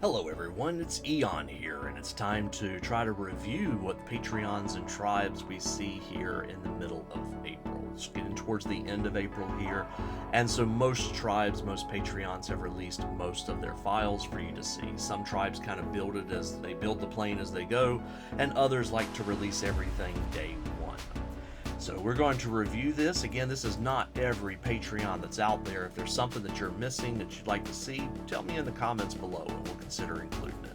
Hello everyone, it's Eon here, and it's time to try to review what Patreons and tribes we see here in the middle of April. It's getting towards the end of April here, and so most tribes, most Patreons have released most of their files for you to see. Some tribes kind of build it as they build the plane as they go, and others like to release everything day one. So we're going to review this. Again, this is not every Patreon that's out there. If there's something that you're missing that you'd like to see, tell me in the comments below and we'll consider including it.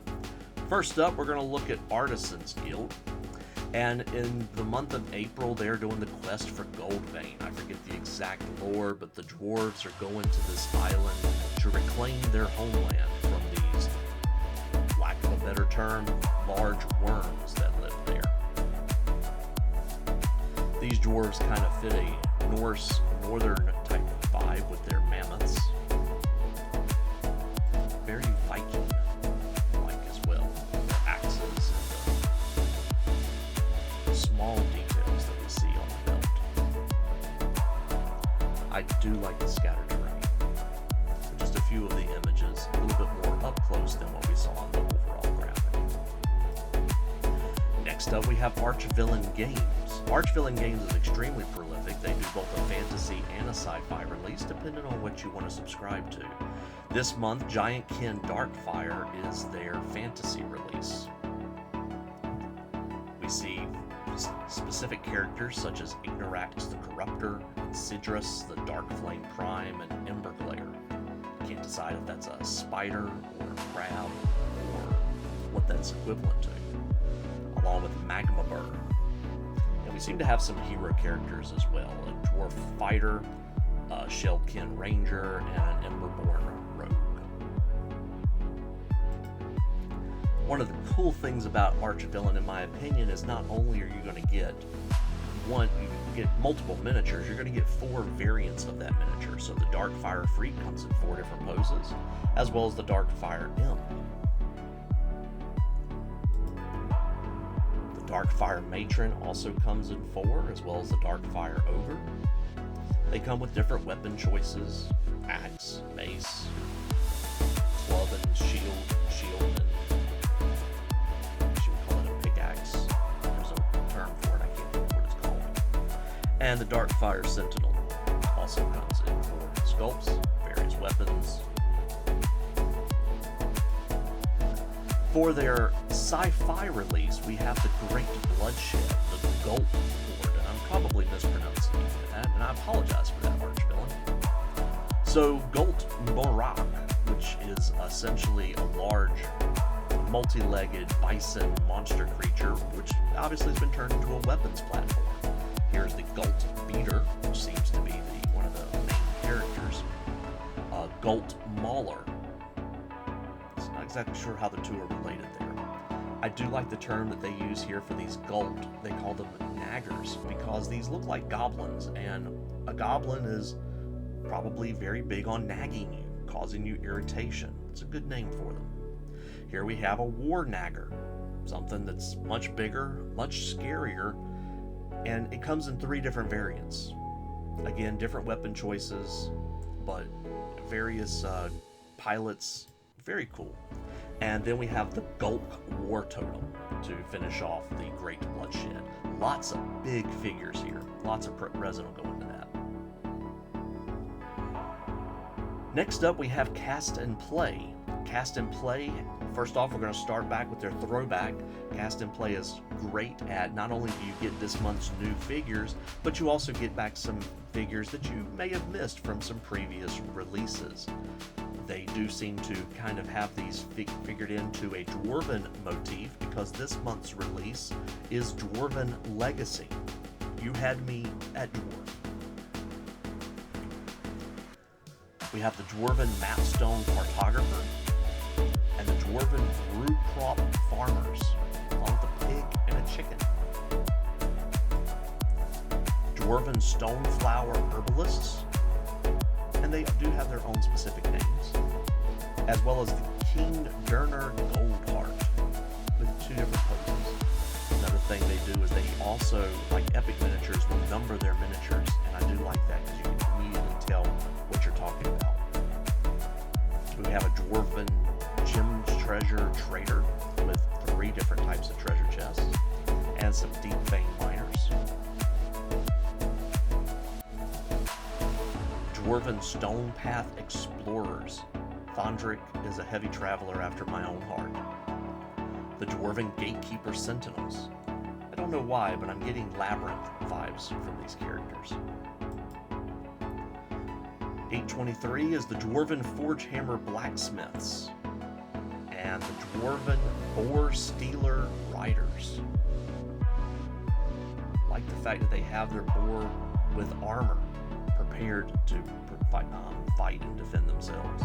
First up, we're going to look at Artisans Guild. And in the month of April, they're doing the quest for Gold Vein. I forget the exact lore, but the dwarves are going to this island to reclaim their homeland from these, lack of a better term, large worms that live there. These dwarves kind of fit a Norse, northern type of vibe with their mammoths. Very Viking-like as well. Their axes and the small details that we see on the belt. I do like the scattered terrain. Just a few of the images, a little bit more up close than what we saw on the overall graphic. Next up, we have Archvillain Games. Archvillain Games is extremely prolific. They do both a fantasy and a sci-fi release, depending on what you want to subscribe to. This month, Giant Kin Darkfire is their fantasy release. We see specific characters such as Ignorax the Corruptor, Sidrus the Dark Flame Prime, and Emberglare. Can't decide if that's a spider or a crab or what that's equivalent to, along with Magma Bird. We seem to have some hero characters as well, a dwarf fighter, a Shellkin ranger, and an Emberborn rogue. One of the cool things about Archvillain, in my opinion, is not only are you going to get multiple miniatures, you're going to get 4 variants of that miniature. So the Darkfire Freak comes in 4 different poses, as well as the Darkfire Imp. Darkfire Matron also comes in 4, as well as the Darkfire Ogre. They come with different weapon choices: axe, mace, club and shield, and should we call it a pickaxe? There's a term for it, I can't remember what it's called. And the Darkfire Sentinel also comes in 4 sculpts, various weapons. For their SciFi release, we have the Great Bloodshed, the Gult Horde, and I'm probably mispronouncing that, and I apologize for that, Archvillain. So, Gult Morak, which is essentially a large, multi-legged bison monster creature, which obviously has been turned into a weapons platform. Here's the Gult Beater, which seems to be one of the main characters. Gult Mauler. Not exactly sure how the two are related there. I do like the term that they use here for these Gult. They call them naggers because these look like goblins, and a goblin is probably very big on nagging you, causing you irritation. It's a good name for them. Here we have a war nagger, something that's much bigger, much scarier, and it comes in 3 different variants. Again, different weapon choices, but various pilots. Very cool. And then we have the Gulk War Totem to finish off the Great Bloodshed. Lots of big figures here. Lots of resin will go into that. Next up, we have Cast and Play. Cast and Play, first off, we're going to start back with their throwback. Cast and Play is great at not only do you get this month's new figures, but you also get back some figures that you may have missed from some previous releases. They do seem to kind of have these figured into a Dwarven motif because this month's release is Dwarven Legacy. You had me at Dwarf. We have the Dwarven Mapstone Cartographer and the Dwarven Brew Crop Farmers, along with a pig and a chicken. Dwarven Stoneflower Herbalists, and they do have their own specific names, as well as the King Durner Goldheart with 2 different poses. Another thing they do is they also, like Epic Miniatures, will number their miniatures, and I do like that because you can immediately tell what you're talking about. We have a Dwarven Gem treasure trader with 3 different types of treasure chests and some deep vein miners. Dwarven Stonepath Explorers. Thondric is a heavy traveler after my own heart. The Dwarven Gatekeeper Sentinels. I don't know why, but I'm getting Labyrinth vibes from these characters. 823 is the Dwarven Forgehammer Blacksmiths and the Dwarven Boar Stealer Riders. I like the fact that they have their boar with armor, prepared to fight and defend themselves.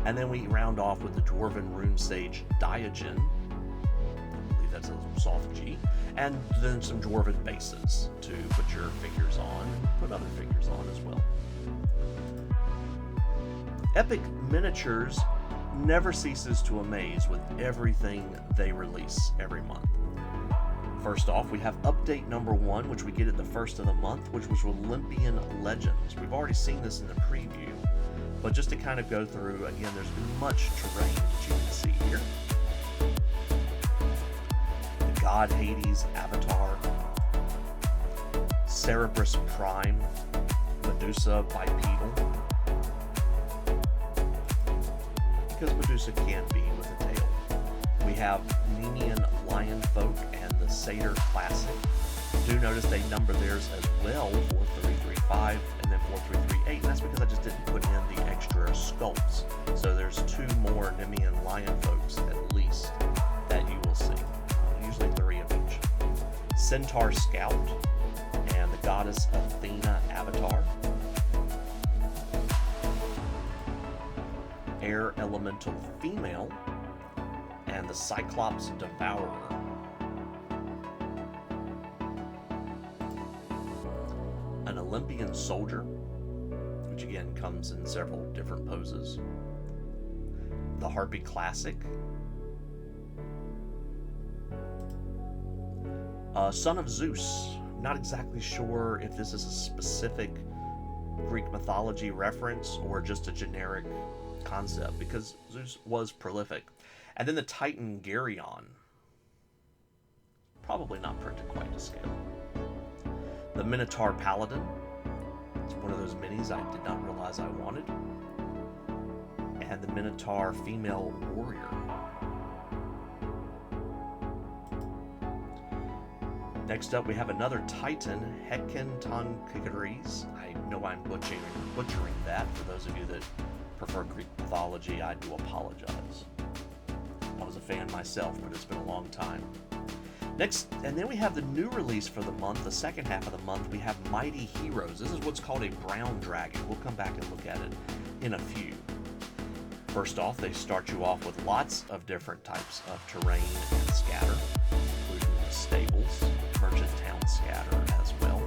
And then we round off with the Dwarven Rune Sage Diogen. I believe that's a soft G. And then some Dwarven bases to put your figures on and put other figures on as well. Epic Miniatures never ceases to amaze with everything they release every month. First off, we have update number 1, which we get at the first of the month, which was Olympian Legends. We've already seen this in the preview, but just to kind of go through, again, there's much terrain that you can see here. The God Hades Avatar, Cerberus Prime, Medusa Bipedal, because Medusa can't be with a tail. We have Nemean Lionfolk and the Satyr Classic. Do notice they number theirs as well, 4335 and then 4338, and that's because I just didn't put in the extra sculpts. So there's 2 more Nemean Lionfolks at least that you will see, usually 3 of each. Centaur Scout and the Goddess Athena Avatar. Air Elemental Female and the Cyclops Devourer. An Olympian Soldier, which again comes in several different poses. The Harpy Classic. Son of Zeus. Not exactly sure if this is a specific Greek mythology reference or just a generic concept, because Zeus was prolific. And then the Titan Geryon. Probably not printed quite to scale. The Minotaur Paladin. It's one of those minis I did not realize I wanted. And the Minotaur Female Warrior. Next up, we have another Titan, Hekentonkigares. I know I'm butchering that. For those of you that prefer Greek mythology, I do apologize. I was a fan myself, but it's been a long time. Next, and then we have the new release for the month, the second half of the month. We have Mighty Heroes. This is what's called a brown dragon. We'll come back and look at it in a few. First off, they start you off with lots of different types of terrain and scatter, including the stables, Merchant Town scatter as well.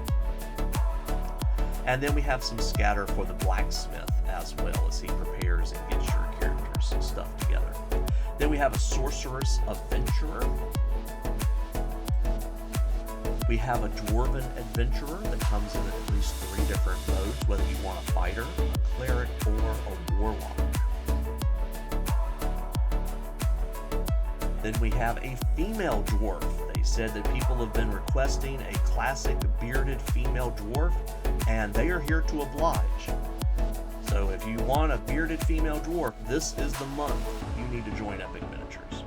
And then we have some scatter for the blacksmith as well, as he prepares and gets your characters and stuff together. Then we have a Sorceress Adventurer. We have a Dwarven Adventurer that comes in at least 3 different modes, whether you want a fighter, a cleric, or a warlock. Then we have a female dwarf. They said that people have been requesting a classic bearded female dwarf, and they are here to oblige. So if you want a bearded female dwarf, this is the month you need to join Epic Miniatures.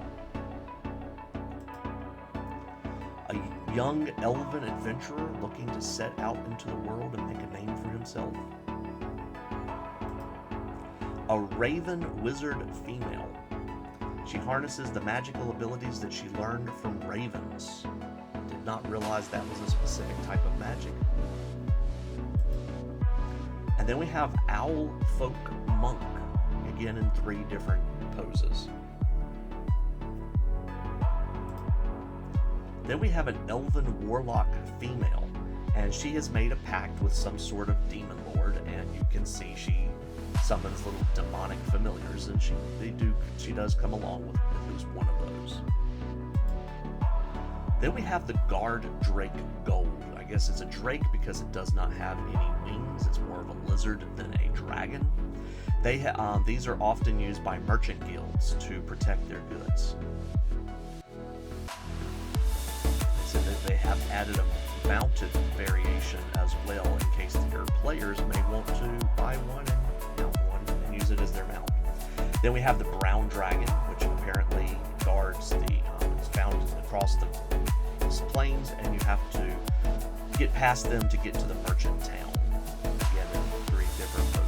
A young elven adventurer looking to set out into the world and make a name for himself. A raven wizard female. She harnesses the magical abilities that she learned from ravens. Did not realize that was a specific type of magic. And then we have Owl Folk Monk, again in 3 different poses. Then we have an Elven Warlock female, and she has made a pact with some sort of demon lord, and you can see she summons little demonic familiars, and she does come along with at least one of those. Then we have the Guard Drake Gold. I guess it's a drake because it does not have any wings. It's more of a lizard than a dragon. These are often used by merchant guilds to protect their goods. They said that they have added a mounted variation as well in case your players may want to buy one and mount one and use it as their mount. Then we have the brown dragon, which apparently guards it's found across the plains, and you have to get past them to get to the merchant town. Again, in 3 different poses.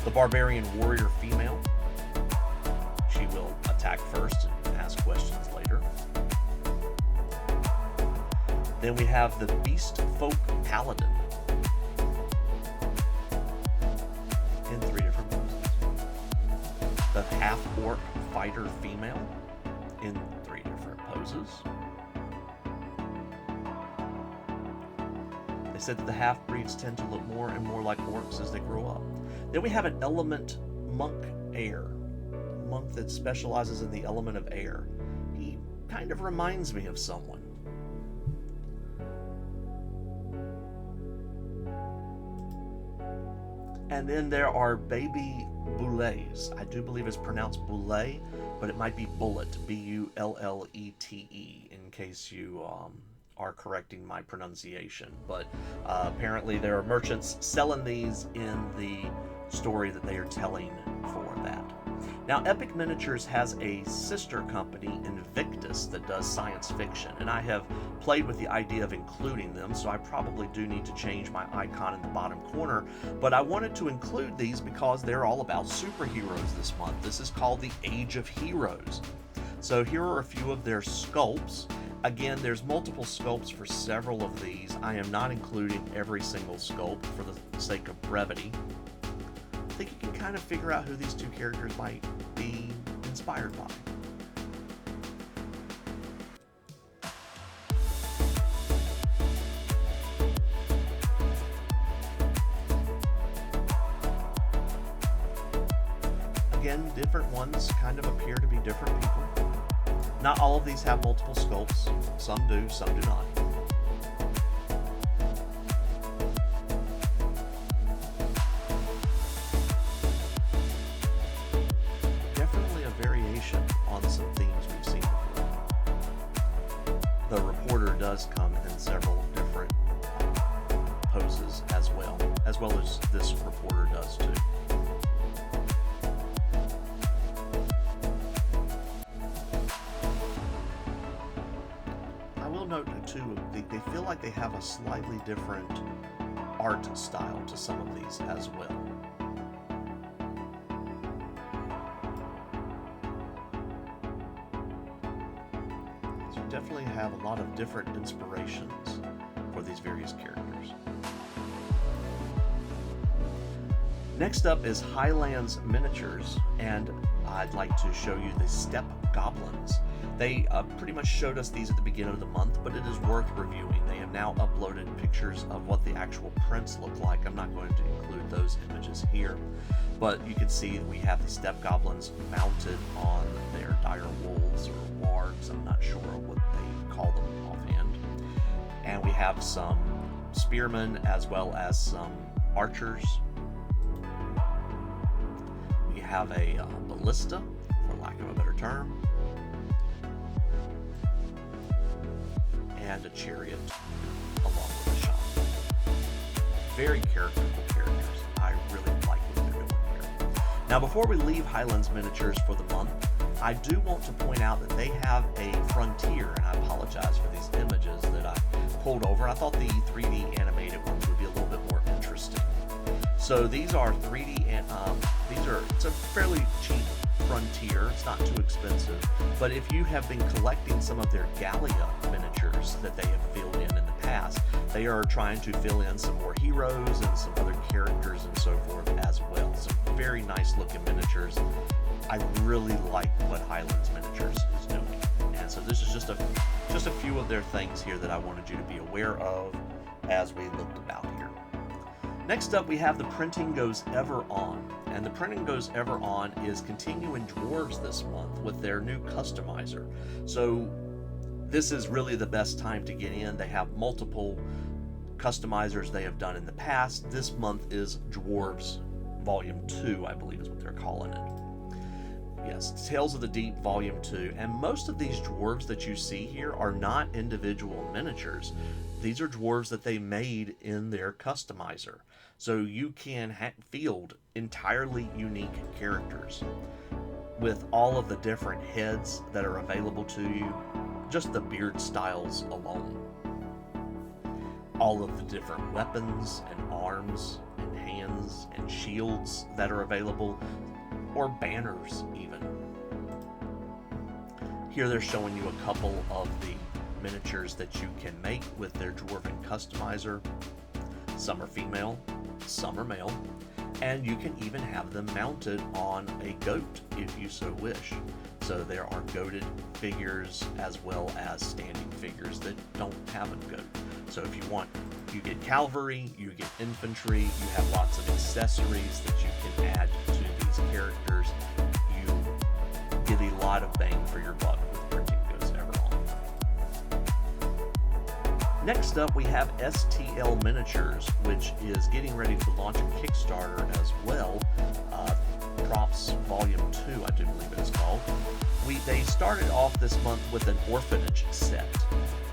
The barbarian warrior female. She will attack first and ask questions later. Then we have the beast folk paladin in 3 different poses. The half orc fighter female in 3 different poses. They said that the half-breeds tend to look more and more like orcs as they grow up. Then we have an element monk air. A monk that specializes in the element of air. He kind of reminds me of someone. And then there are baby boulets. I do believe it's pronounced boulet, but it might be bullet, B-U-L-L-E-T-E, in case you are correcting my pronunciation. But apparently there are merchants selling these in the story that they are telling for that. Now, Epic Miniatures has a sister company, Invictus, that does science fiction, and I have played with the idea of including them, so I probably do need to change my icon in the bottom corner, but I wanted to include these because they're all about superheroes this month. This is called the Age of Heroes. So here are a few of their sculpts. Again, there's multiple sculpts for several of these. I am not including every single sculpt for the sake of brevity. I think you can kind of figure out who these 2 characters might be inspired by. Again, different ones kind of appear to be different people. Not all of these have multiple sculpts. Some do, some do not. Definitely a variation on some themes we've seen before. The reporter does come in several different poses as well as this reporter does too. Note too, they feel like they have a slightly different art style to some of these as well. So you definitely have a lot of different inspirations for these various characters. Next up is Highlands Miniatures, and I'd like to show you the Steppe Goblins. They pretty much showed us these at the beginning of the month, but it is worth reviewing. They have now uploaded pictures of what the actual prints look like. I'm not going to include those images here, but you can see we have the Steppe Goblins mounted on their dire wolves or wargs. I'm not sure what they call them offhand. And we have some spearmen as well as some archers. We have a ballista, for lack of a better term, and a chariot along with a shot. Very characterful characters. I really like what they're doing here. Now, before we leave Highlands Miniatures for the month, I do want to point out that they have a frontier, and I apologize for these images that I pulled over. I thought the 3D animated ones would be a little bit more interesting. So these are 3D, and it's a fairly cheap frontier. It's not too expensive, but if you have been collecting some of their Gallia miniatures that they have filled in the past, they are trying to fill in some more heroes and some other characters and so forth as well. Some very nice looking miniatures. I really like what Highlands Miniatures is doing, and so this is just a few of their things here that I wanted you to be aware of as we looked about here. Next up, we have the Printing Goes Ever On, and the Printing Goes Ever On is continuing Dwarves this month with their new customizer. So this is really the best time to get in. They have multiple customizers they have done in the past. This month is Dwarves Volume 2, I believe is what they're calling it. Yes, Tales of the Deep Volume 2. And most of these dwarves that you see here are not individual miniatures. These are dwarves that they made in their customizer. So you can field entirely unique characters with all of the different heads that are available to you, just the beard styles alone. All of the different weapons and arms and hands and shields that are available, or banners even. Here they're showing you a couple of the miniatures that you can make with their Dwarven Customizer. Some are female, some are male, and you can even have them mounted on a goat if you so wish. So there are goated figures as well as standing figures that don't have a goat. So if you want, you get cavalry, you get infantry, you have lots of accessories that you can add to these characters. You get a lot of bang for your buck with printing goes ever on. Next up, we have STL Miniatures, which is getting ready to launch a Kickstarter as well. Props Volume 2, I do believe it is called. They started off this month with an orphanage set.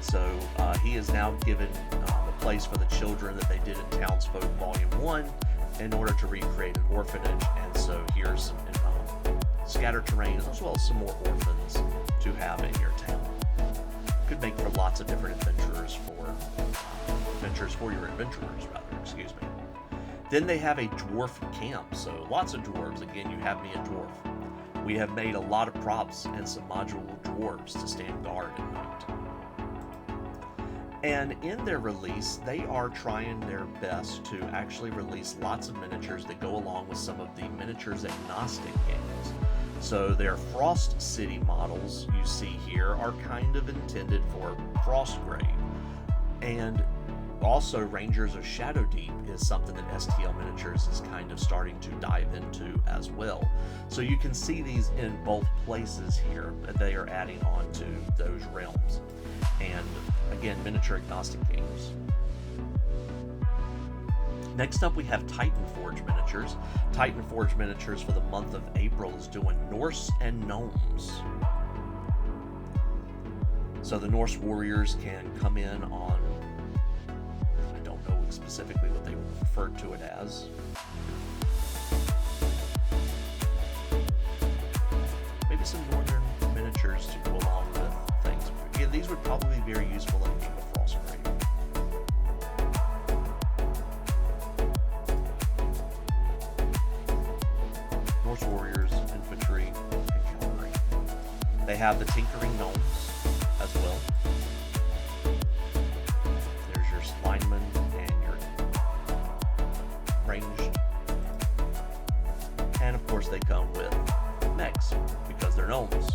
So he has now given a place for the children that they did in Townsfolk Volume 1 in order to recreate an orphanage. And so here's some scattered terrain as well as some more orphans to have in your town. Could make for lots of different adventures for your adventurers, rather, excuse me. Then they have a dwarf camp, so lots of dwarves. Again, you have me a dwarf. We have made a lot of props and some modular dwarves to stand guard at night. And in their release, they are trying their best to actually release lots of miniatures that go along with some of the miniatures agnostic games. So their Frost City models you see here are kind of intended for Frostgrave. And also Rangers of Shadowdeep is something that STL Miniatures is kind of starting to dive into as well. So you can see these in both places here that they are adding on to those realms. And again, miniature agnostic games. Next up, we have Titanforge Miniatures. Titanforge Miniatures for the month of April is doing Norse and Gnomes. So the Norse warriors can come in on, I don't know specifically what they refer to it as. Maybe some northern miniatures to go along with things. Yeah, these would probably be very useful in a game of Frostgrave. Norse warriors, infantry, and cavalry. They have the tinkering gnomes as well. There's your linemen and your ranged. And of course they come with mechs because they're gnomes.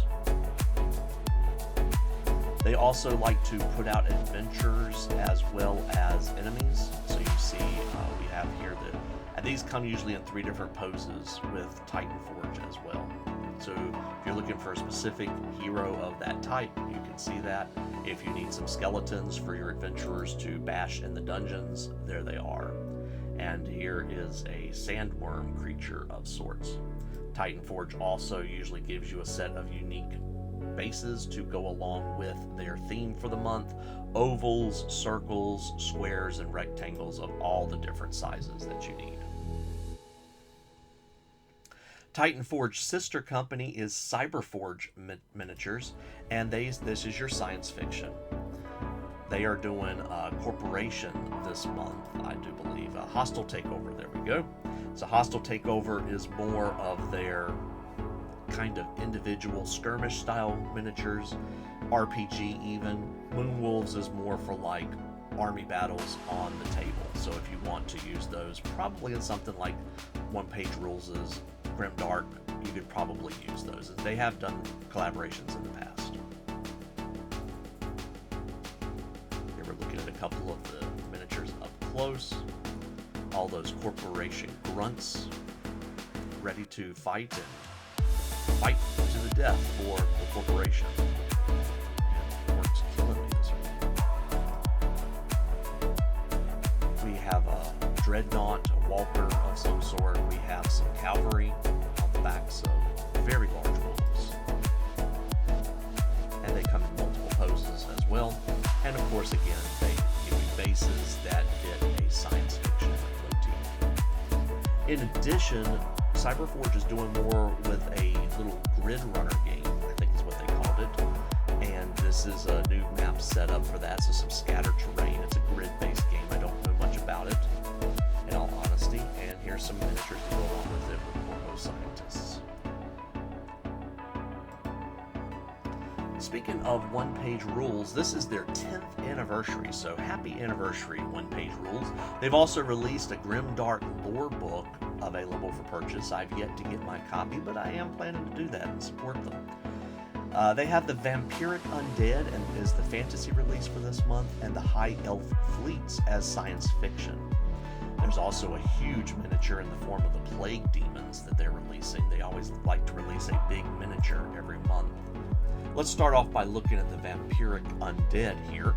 They also like to put out adventures as well as enemies. So you see we have here that these come usually in 3 different poses with Titanforge as well. So if you're looking for a specific hero of that type, you can see that. If you need some skeletons for your adventurers to bash in the dungeons, there they are. And here is a sandworm creature of sorts. Titanforge also usually gives you a set of unique bases to go along with their theme for the month: ovals, circles, squares, and rectangles of all the different sizes that you need. Titanforge's sister company is Cyberforge Miniatures, and this is your science fiction. They are doing a corporation this month, I do believe. A Hostile Takeover, there we go. So Hostile Takeover is more of their kind of individual skirmish style miniatures, RPG even. Moonwolves is more for like army battles on the table. So if you want to use those, probably in something like one-page rules is Grimdark, you could probably use those. They have done collaborations in the past. Here we're looking at a couple of the miniatures up close. All those corporation grunts ready to fight to the death for the corporation. And Orc's killing me this week. dreadnought, a walker of some sort. We have some cavalry on the backs of very large wolves. And they come in multiple poses as well. And of course, again, they give you bases that fit a science fiction motif. In addition, Cyberforge is doing more with a little grid runner game, I think is what they called it. And this is a new map setup for that, so some scattered terrain. It's a grid-based game. I don't know much about it, in all honesty. And here's some miniatures to go along with it with Corvo scientists. Speaking of one-page rules, this is their 10th anniversary, so happy anniversary, One-Page Rules. They've also released a Grimdark lore book available for purchase. I've yet to get my copy, but I am planning to do that and support them. They have the Vampiric Undead and is the fantasy release for this month, and the High Elf Fleets as science fiction. There's also a huge miniature in the form of the Plague Demons that they're releasing. They always like to release a big miniature every month. Let's start off by looking at the Vampiric Undead here.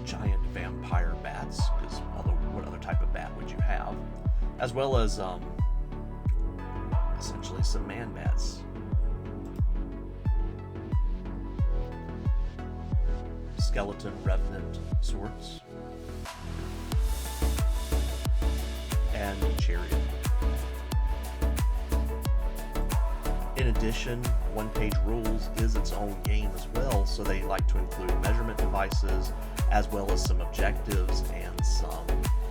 Giant vampire bats, because what other type of bat would you have? As well as essentially some man bats. Skeleton revenant sorts. And chariot. In addition, One-Page Rules is its own game as well, so they like to include measurement devices as well as some objectives and some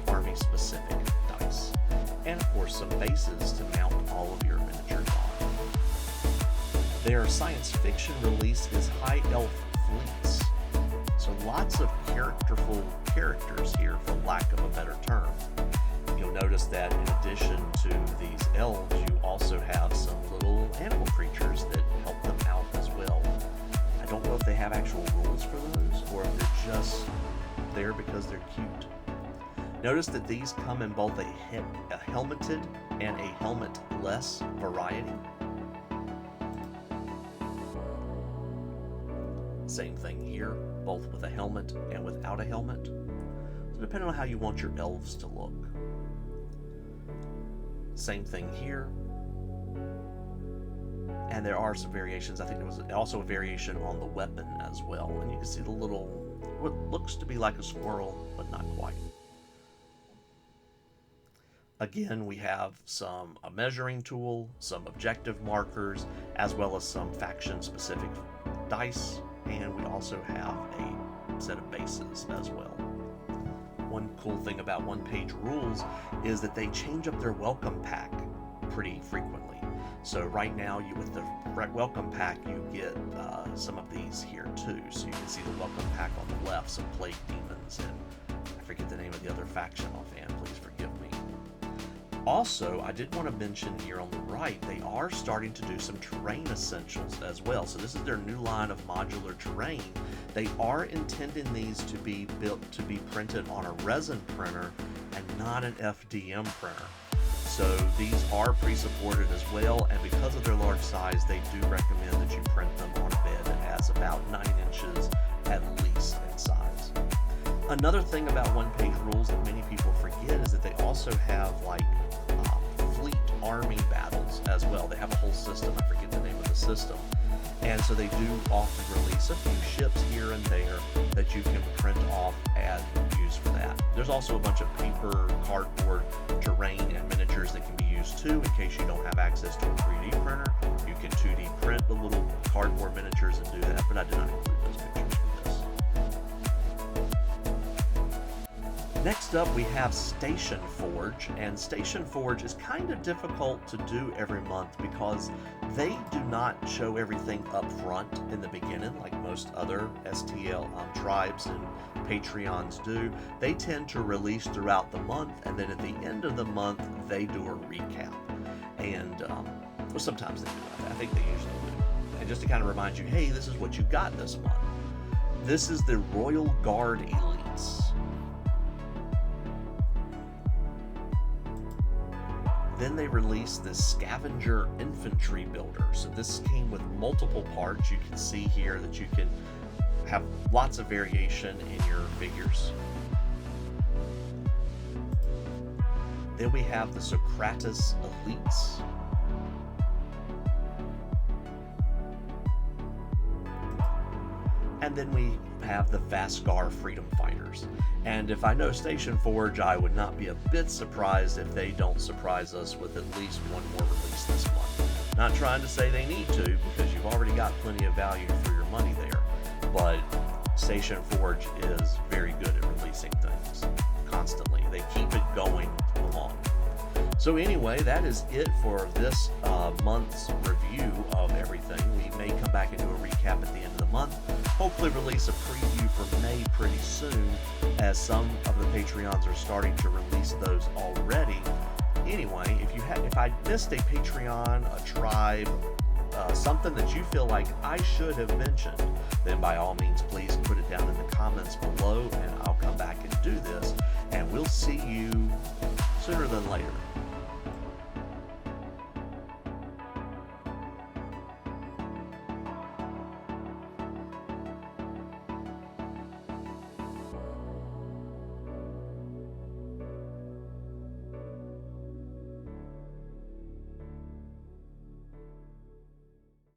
army-specific dice. And of course some bases to mount all of your miniatures on. Their science fiction release is High Elf Fleets. So lots of characterful characters here, for lack of a better term. You'll notice that in addition to these elves, you also have some little animal creatures that help them out as well. I don't know if they have actual rules for those, or if they're just there because they're cute. Notice that these come in both a helmeted and a helmet-less variety. Same thing here, both with a helmet and without a helmet. So depending on how you want your elves to look. Same thing here. And there are some variations. I think there was also a variation on the weapon as well. And you can see the little, what looks to be like a squirrel, but not quite. Again, we have a measuring tool, some objective markers, as well as some faction-specific dice. And we also have a set of bases as well. One cool thing about One-Page Rules is that they change up their welcome pack pretty frequently. So right now, with the welcome pack, you get some of these here too. So you can see the welcome pack on the left, some Plague Demons, and I forget the name of the other faction offhand, please forgive me. Also, I did want to mention here on the right, they are starting to do some terrain essentials as well. So this is their new line of modular terrain. They are intending these to be built to be printed on a resin printer and not an FDM printer. So these are pre-supported as well, and because of their large size, they do recommend that you print them on a bed that has about 9 inches at least in size. Another thing about One-Page Rules that many people forget is that they also have fleet army battles as well. They have a whole system, I forget the name of the system. And so they do often release a few ships here and there that you can print off and use for that. There's also a bunch of paper, cardboard, terrain, and miniatures that can be used too in case you don't have access to a 3D printer. You can 2D print the little cardboard miniatures and do that, but I did not include those pictures for this. Next up, we have Station Forge, and Station Forge is kind of difficult to do every month because they do not show everything up front in the beginning like most other STL tribes and Patreons do. They tend to release throughout the month, and then at the end of the month, they do a recap. And well, sometimes they do that. I think they usually do. And just to kind of remind you, hey, this is what you got this month. This is the Royal Guard Elites. Then they released this Scavenger Infantry Builder. So this came with multiple parts. You can see here that you can have lots of variation in your figures. Then we have the Socrates Elites. And then we have the Vasgar Freedom Fighters. And if I know Station Forge, I would not be a bit surprised if they don't surprise us with at least one more release this month. Not trying to say they need to, because you've already got plenty of value for your money there, but Station Forge is very good at releasing things constantly. They keep it going along. So anyway, that is it for this month's review of everything. We may come back and do a recap at the end of the month. Hopefully release a preview for May pretty soon, as some of the Patreons are starting to release those already. Anyway, if I missed a Patreon, a tribe, something that you feel like I should have mentioned, then by all means please put it down in the comments below and I'll come back and do this, and we'll see you sooner than later.